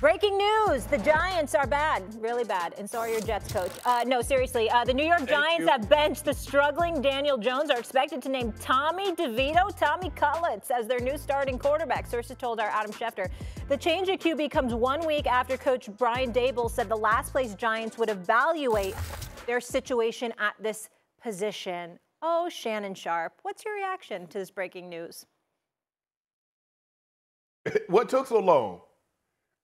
Breaking news, the Giants are bad, really bad, and so are your Jets, coach. No, seriously, the New York Giants have benched the struggling Daniel Jones, are expected to name Tommy DeVito, Tommy Cullitz, as their new starting quarterback, sources told our Adam Schefter. The change at QB comes 1 week after coach Brian Daboll said the last place Giants would evaluate their situation at this position. Oh, Shannon Sharpe, what's your reaction to this breaking news? What took so long?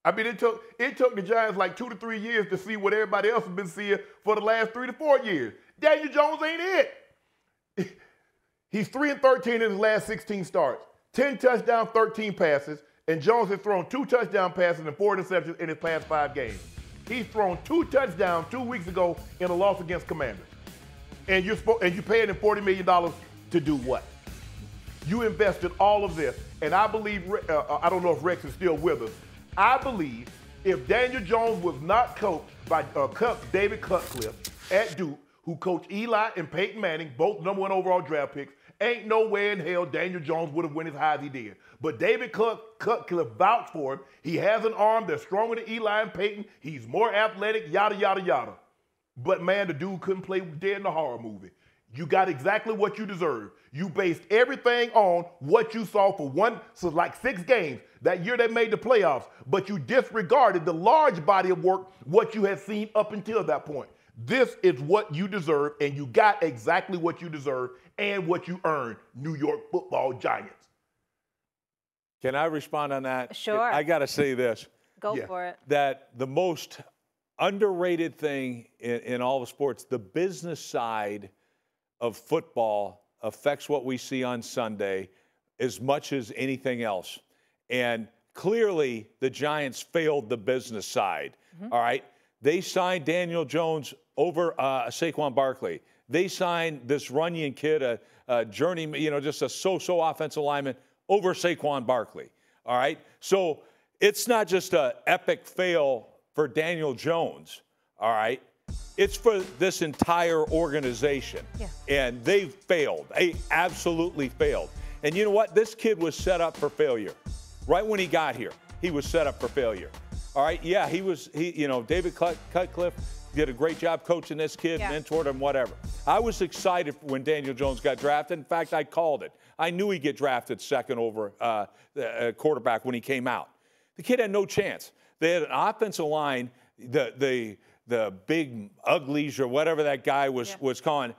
I mean, it took the Giants like 2 to 3 years to see what everybody else has been seeing for the last 3 to 4 years. Daniel Jones ain't it. He's 3-13 in his last 16 starts, 10 touchdowns, 13 passes, and Jones has thrown 2 touchdown passes and 4 interceptions in his past 5 games. He's thrown 2 touchdowns 2 weeks ago in a loss against Commanders. And you're paying him $40 million to do what? You invested all of this, and I believe, I don't know if Rex is still with us, I believe if Daniel Jones was not coached by David Cutcliffe at Duke, who coached Eli and Peyton Manning, both #1 overall draft picks, ain't no way in hell Daniel Jones would have went as high as he did. But David Cutcliffe vouched for him. He has an arm that's stronger than Eli and Peyton. He's more athletic, yada, yada, yada. But, man, the dude couldn't play dead in a horror movie. You got exactly what you deserve. You based everything on what you saw for like 6 games that year they made the playoffs, but you disregarded the large body of work, what you had seen up until that point. This is what you deserve, and you got exactly what you deserve and what you earned, New York Football Giants. Can I respond on that? Sure. I got to say this. Go for it. That the most underrated thing in all the sports, the business side of football affects what we see on Sunday as much as anything else. And clearly the Giants failed the business side, all right? They signed Daniel Jones over Saquon Barkley. They signed this Runyon kid, a journeyman, just a so-so offensive lineman over Saquon Barkley, all right? So it's not just an epic fail for Daniel Jones, all right? It's for this entire organization. Yeah. And they've failed. They absolutely failed. And you know what? This kid was set up for failure. Right when he got here, he was set up for failure. All right? Yeah, David Cutcliffe did a great job coaching this kid, mentored him, whatever. I was excited when Daniel Jones got drafted. In fact, I called it. I knew he'd get drafted second over the quarterback when he came out. The kid had no chance. They had an offensive line, the big uglies or whatever that guy was calling,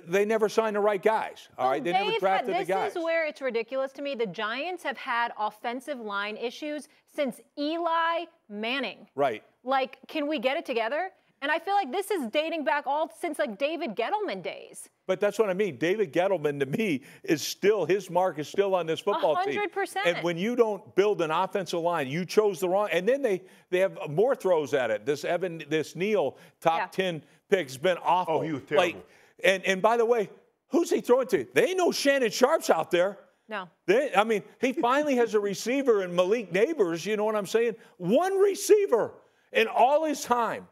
they never signed the right guys. All right, they never drafted the guys. This is where it's ridiculous to me. The Giants have had offensive line issues since Eli Manning. Right. Like, can we get it together? And I feel like this is dating back all since like David Gettleman days. But that's what I mean. David Gettleman, to me, is still, his mark is still on this football 100%. team. And when you don't build an offensive line, you chose the wrong. And then they have more throws at it. This Neal top 10 pick has been awful. Oh, he was terrible. And by the way, who's he throwing to? They ain't no Shannon Sharpes out there. No. He finally has a receiver in Malik Neighbors, you know what I'm saying? One receiver in all his time.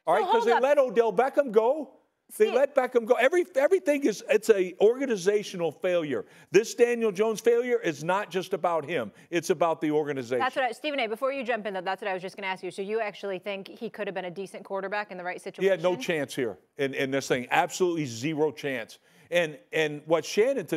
All right, because they let Odell Beckham go. They let Beckham go. Everything it's a organizational failure. This Daniel Jones failure is not just about him. It's about the organization. That's what Stephen A., before you jump in, that's what I was just going to ask you. So you actually think he could have been a decent quarterback in the right situation? He had no chance here in this thing. Absolutely zero chance. And to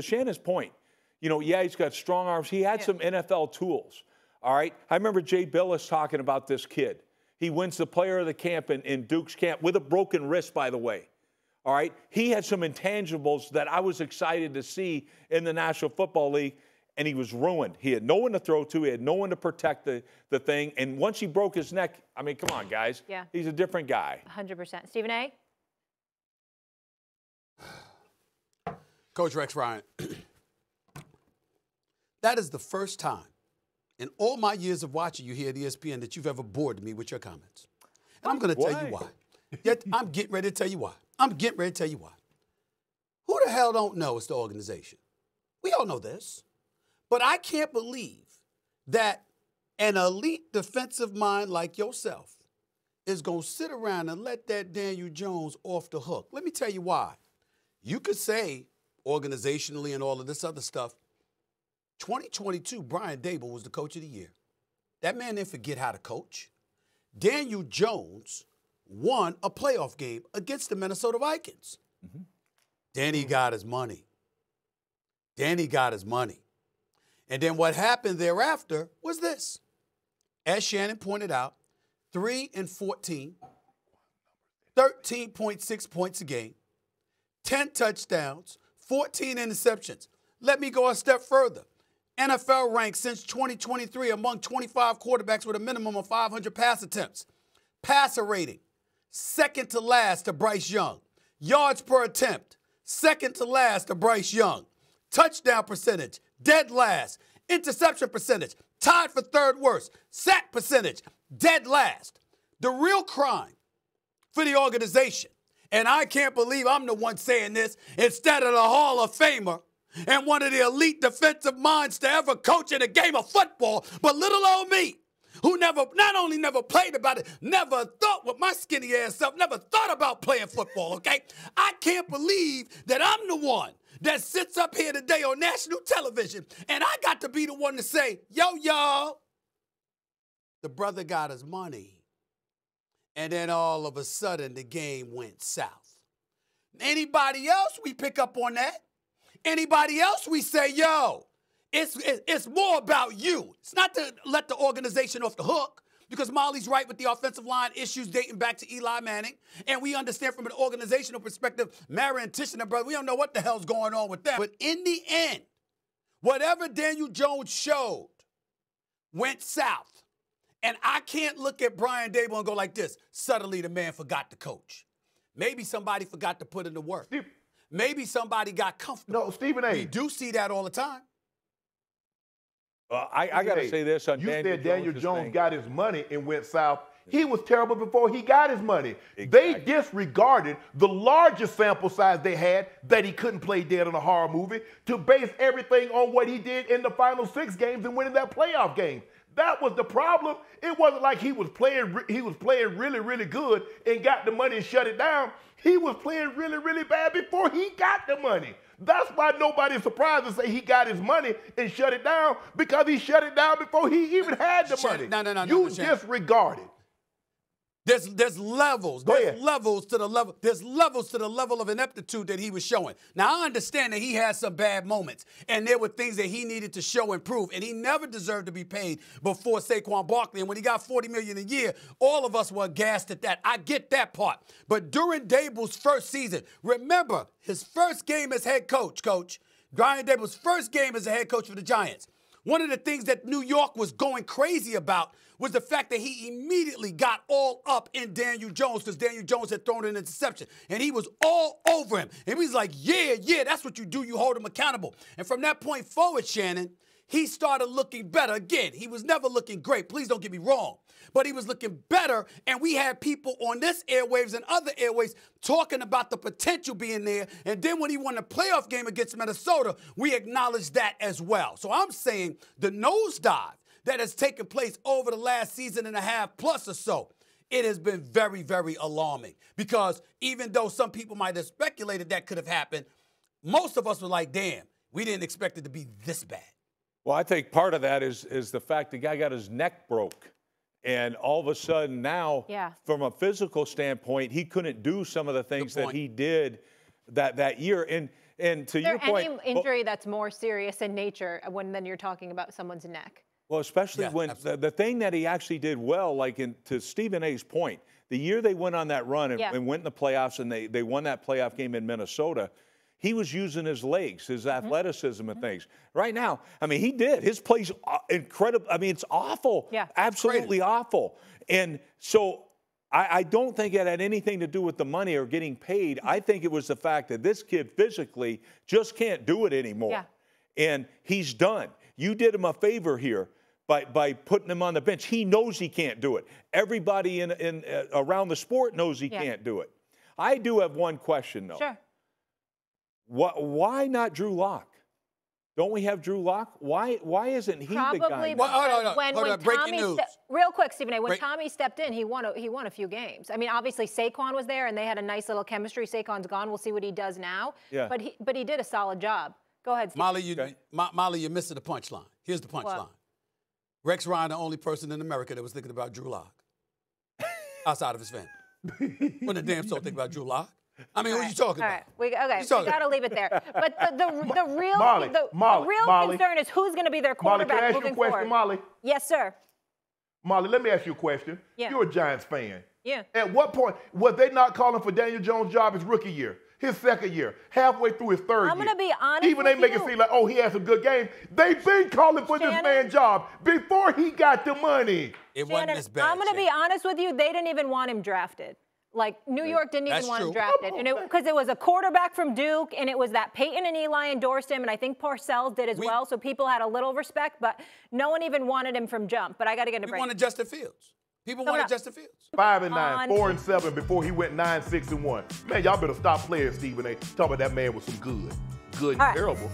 Shannon's point, he's got strong arms. He had some NFL tools. All right. I remember Jay Billis talking about this kid. He wins the player of the camp in Duke's camp with a broken wrist, by the way. All right? He had some intangibles that I was excited to see in the National Football League, and he was ruined. He had no one to throw to. He had no one to protect the thing. And once he broke his neck, I mean, come on, guys. Yeah. He's a different guy. 100%. Stephen A.? Coach Rex Ryan, that is the first time in all my years of watching you here at ESPN that you've ever bored me with your comments. And I'm going to tell you why. Yet I'm getting ready to tell you why. Who the hell don't know it's the organization? We all know this. But I can't believe that an elite defensive mind like yourself is going to sit around and let that Daniel Jones off the hook. Let me tell you why. You could say organizationally and all of this other stuff, 2022, Brian Daboll was the coach of the year. That man didn't forget how to coach. Daniel Jones won a playoff game against the Minnesota Vikings. Mm-hmm. Danny got his money. Danny got his money. And then what happened thereafter was this. As Shannon pointed out, 3 and 14, 13.6 points a game, 10 touchdowns, 14 interceptions. Let me go a step further. NFL ranks since 2023 among 25 quarterbacks with a minimum of 500 pass attempts. Passer rating, second to last to Bryce Young. Yards per attempt, second to last to Bryce Young. Touchdown percentage, dead last. Interception percentage, tied for third worst. Sack percentage, dead last. The real crime for the organization, and I can't believe I'm the one saying this instead of the Hall of Famer and one of the elite defensive minds to ever coach in a game of football, but little old me, who not only never played about it, never thought with my skinny ass self, never thought about playing football, okay? I can't believe that I'm the one that sits up here today on national television, and I got to be the one to say, yo, y'all, the brother got his money. And then all of a sudden, the game went south. Anybody else, we pick up on that. Anybody else, we say, yo, it's more about you. It's not to let the organization off the hook, because Molly's right with the offensive line issues dating back to Eli Manning. And we understand from an organizational perspective, Mara and Tishner, brother, we don't know what the hell's going on with them. But in the end, whatever Daniel Jones showed went south. And I can't look at Brian Daboll and go like this. Suddenly the man forgot to coach. Maybe somebody forgot to put in the work. Maybe somebody got comfortable. No, Stephen A. We do see that all the time. I got to say this on Daniel Jones. You said Daniel Jones got his money and went south. He was terrible before he got his money. Exactly. They disregarded the largest sample size they had that he couldn't play dead in a horror movie to base everything on what he did in the final 6 games and winning that playoff game. That was the problem. It wasn't like he was playing really, really good and got the money and shut it down. He was playing really, really bad before he got the money. That's why nobody's surprised to say he got his money and shut it down, because he shut it down before he even had the money. No. You disregarded. There's levels. There's levels to the level. There's levels to the level of ineptitude that he was showing. Now I understand that he had some bad moments, and there were things that he needed to show and prove, and he never deserved to be paid before Saquon Barkley. And when he got $40 million a year, all of us were aghast at that. I get that part. But during Daboll's first season, remember his first game as head coach, Brian Daboll's first game as a head coach for the Giants. One of the things that New York was going crazy about was the fact that he immediately got all up in Daniel Jones, because Daniel Jones had thrown an interception. And he was all over him. And he was like, yeah, that's what you do. You hold him accountable. And from that point forward, Shannon, he started looking better. Again, he was never looking great. Please don't get me wrong. But he was looking better, and we had people on this airwaves and other airwaves talking about the potential being there. And then when he won the playoff game against Minnesota, we acknowledged that as well. So I'm saying the nosedive that has taken place over the last season and a half plus or so, it has been very, very alarming. Because even though some people might have speculated that could have happened, most of us were like, damn, we didn't expect it to be this bad. Well, I think part of that is the fact the guy got his neck broke. And all of a sudden now, from a physical standpoint, he couldn't do some of the things that he did that year. And to your point, any injury that's more serious in nature then you're talking about someone's neck? Well, especially when the thing that he actually did well, like to Stephen A's point, the year they went on that run and went in the playoffs and they won that playoff game in Minnesota, he was using his legs, his athleticism and things. Right now, I mean, he did. His play's incredible. I mean, it's awful. Yeah. Absolutely awful. And so I don't think it had anything to do with the money or getting paid. I think it was the fact that this kid physically just can't do it anymore. Yeah. And he's done. You did him a favor here by putting him on the bench. He knows he can't do it. Everybody around the sport knows he can't do it. I do have one question, though. Sure. Why not Drew Lock? Don't we have Drew Lock? Why isn't he the guy? When breaking news. Real quick, Stephen A. When Tommy stepped in, he won a few games. I mean, obviously Saquon was there, and they had a nice little chemistry. Saquon's gone. We'll see what he does now. Yeah. But he did a solid job. Go ahead, Stephen. Molly, you're missing the punchline. Here's the punchline. Rex Ryan, the only person in America that was thinking about Drew Lock outside of his family. When the damn soul think about Drew Lock. I mean, what are you talking about? We got to leave it there. But the real Molly, concern is who's going to be their quarterback moving forward. Molly, can I ask you a question, Molly? Yes, sir. Molly, let me ask you a question. Yeah. You're a Giants fan. Yeah. At what point was they not calling for Daniel Jones' job his rookie year, his second year, halfway through his third year? I'm going to be honest Even they make it seem like, oh, he had some good games. They've been calling for this man's job before he got the money. It wasn't as bad. I'm going to be honest with you. They didn't even want him drafted. Like, New York didn't even want him drafted. And because it was a quarterback from Duke, and it was that Peyton and Eli endorsed him, and I think Parcells did as well, so people had a little respect, but no one even wanted him from jump. But I got to get a break. We wanted Justin Fields. People wanted Justin Fields. 5-9, 4-7 before he went 9-6-1. Man, y'all better stop playing Stephen A. Talking about that man was some good and terrible.